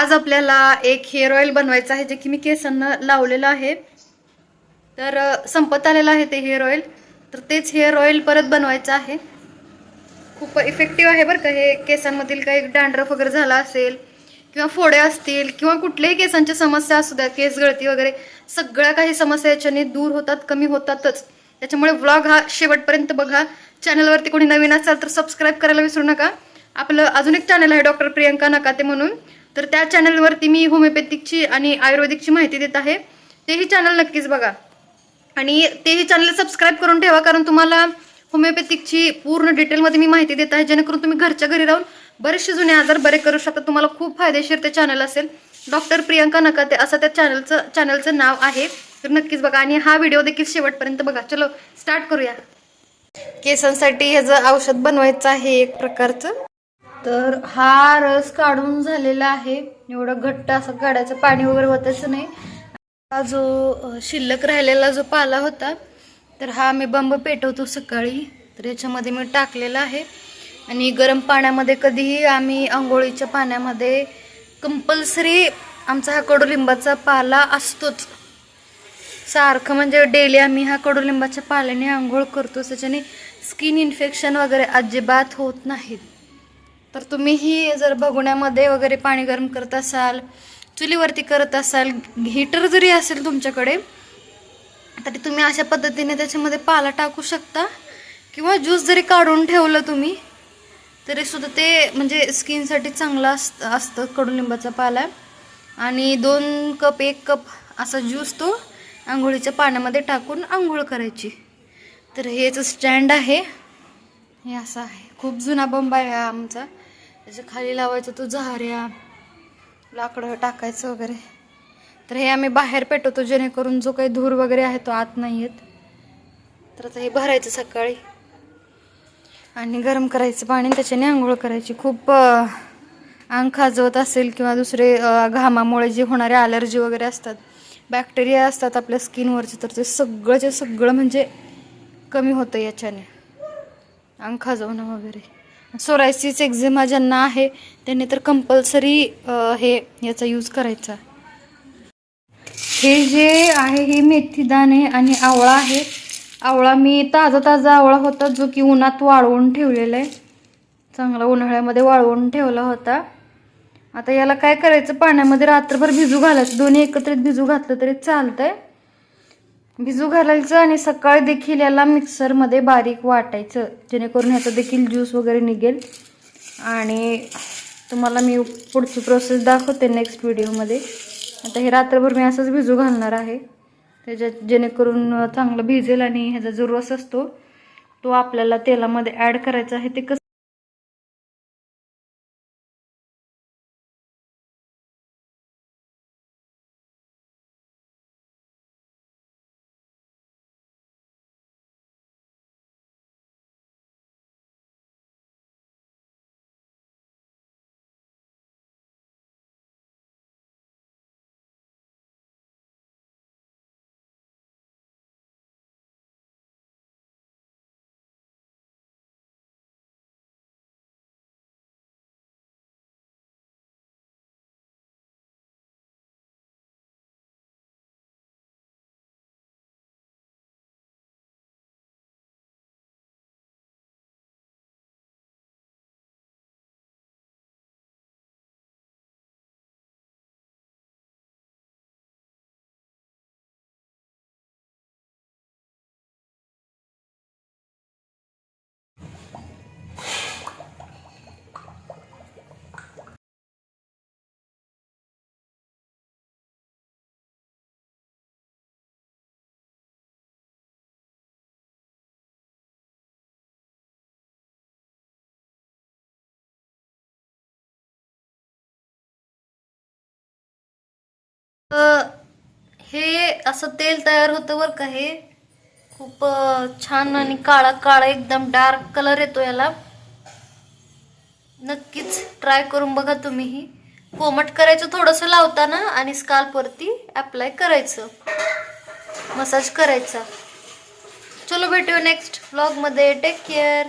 आज आपल्याला एक हेअर ऑइल बनवायचं आहे जे की मी केसांना लावलेलं आहे। तर संपत आलेलं आहे ते हेअर ऑइल, तर तेच हेअर ऑइल परत बनवायचं आहे। खूप इफेक्टिव्ह आहे बरं का हे। केसांमधील काही डॅन्ड्रफ वगैरे झाला असेल किंवा फोडे असतील किंवा कुठल्याही केसांच्या समस्या असू द्या, केस गळती वगैरे सगळ्या काही समस्या याच्याने दूर होतात, कमी होतातच। त्याच्यामुळे व्लॉग हा शेवटपर्यंत बघा। चॅनलवरती कोणी नवीन असाल तर सबस्क्राइब करायला विसरू नका। आपलं अजून एक चॅनल आहे डॉक्टर प्रियंका नकाते म्हणून, तर त्या चॅनलवरती मी होमिओपॅथिकची आणि आयुर्वेदिकची माहिती देत आहे। तेही चॅनल नक्कीच बघा आणि तेही चॅनल सबस्क्राइब करून ठेवा, कारण तुम्हाला होमिओपॅथिकची पूर्ण डिटेलमध्ये मी माहिती देत आहे, जेणेकरून तुम्ही घरच्या घरी राहून बरेचसे जुने आजार बरे करू शकता। तुम्हाला खूप फायदेशीर ते चॅनल असेल। डॉक्टर प्रियंका नकाते असं त्या चॅनलचं नाव आहे, तर नक्कीच बघा आणि हा व्हिडिओ देखील शेवटपर्यंत बघा। चलो स्टार्ट करूया। केसांसाठी ह्याचं औषध बनवायचं आहे एक प्रकारचं। तर हा रस काढून झालेला आहे, एवढं घट्ट असं काढायचं, पाणी वगैरे होताच नाही। हा जो शिल्लक राहिलेला जो पाला होता, तर हा मी बंब पेटवतो सकाळी, तर याच्यामध्ये मी टाकलेला आहे। आणि गरम पाण्यामध्ये कधीही आम्ही आंघोळीच्या पाण्यामध्ये कंपल्सरी आमचा हा कडुलिंबाचा पाला असतोच सारखं, म्हणजे डेली आम्ही हा कडुलिंबाच्या पाल्याने आंघोळ करतो। त्याच्याने स्किन इन्फेक्शन वगैरे अजिबात होत नाहीत। तर तुम्हीही जर भगोण्यामध्ये वगैरे पाणी गरम करत असाल, चुलीवरती करत असाल, हीटर जरी असेल तुमच्याकडे, तरी तुम्ही अशा पद्धतीने त्याच्यामध्ये पाला टाकू शकता। किंवा ज्यूस जरी काढून ठेवलं तुम्ही तरी सुद्धा ते म्हणजे स्किनसाठी चांगलं असतं कडुलिंबाचा पाला। आणि 2 कप 1 कप असा ज्यूस तो आंघोळीच्या पाण्यामध्ये टाकून आंघोळ करायची। तर हेच स्टँड आहे, हे असं आहे। खूप जुना बंब आहे हा आमचा। त्याच्या खाली लावायचं तो झाऱ्या, लाकडं टाकायचं वगैरे। तर हे आम्ही बाहेर पेटवतो, जेणेकरून जो काही धूर वगैरे आहे तो आत नाही येत। तर आता हे भरायचं सकाळी आणि गरम करायचं पाणी, त्याच्याने आंघोळ करायची। खूप अंग खाजवत असेल किंवा दुसरे घामामुळे जे होणारे ॲलर्जी वगैरे असतात, बॅक्टेरिया असतात आपल्या स्किनवरचे, तर ते सगळंचे सगळं म्हणजे कमी होतं याच्याने, अंग खाजवणं वगैरे। सोरायसिस एक्झिमा ज्यांना आहे त्यांनी तर कंपल्सरी याचा यूज करायचा। हे जे आहे हे मेथी दाणे आणि आवळा आहे। आवळा मी ताजा आवळा होता, जो की उन्हात वाळवून ठेवलेला आहे, चांगला उन्हाळ्यामध्ये वाळवून ठेवला होता। आता याला काय करायचं, पाण्यामध्ये रात्रभर भिजू घालायचं, दोन्ही एकत्रित भिजू घातलं तरी चालतंय। भिजू घालायचं आणि सकाळी देखील याला मिक्सरमध्ये बारीक वाटायचं, जेणेकरून ह्याचा देखील ज्यूस वगैरे निघेल। आणि तुम्हाला मी पुढची प्रोसेस दाखवते नेक्स्ट व्हिडिओमध्ये। आता हे रात्रभर मी असंच भिजू घालणार आहे, त्याच्यात जेणेकरून चांगलं भिजेल आणि ह्याचा जो रस असतो तो आपल्याला तेलामध्ये ॲड करायचा आहे। ते कसं हे असं तेल तयार होतं बरं का। हे खूप छान आणि काळा एकदम डार्क कलर येतो याला। नक्कीच ट्राय करून बघा तुम्हीही। कोमट करायचं थोडंसं लावताना आणि स्काल्पवरती अप्लाय करायचं, मसाज करायचा। चलो भेटूया नेक्स्ट व्लॉगमध्ये। Take care.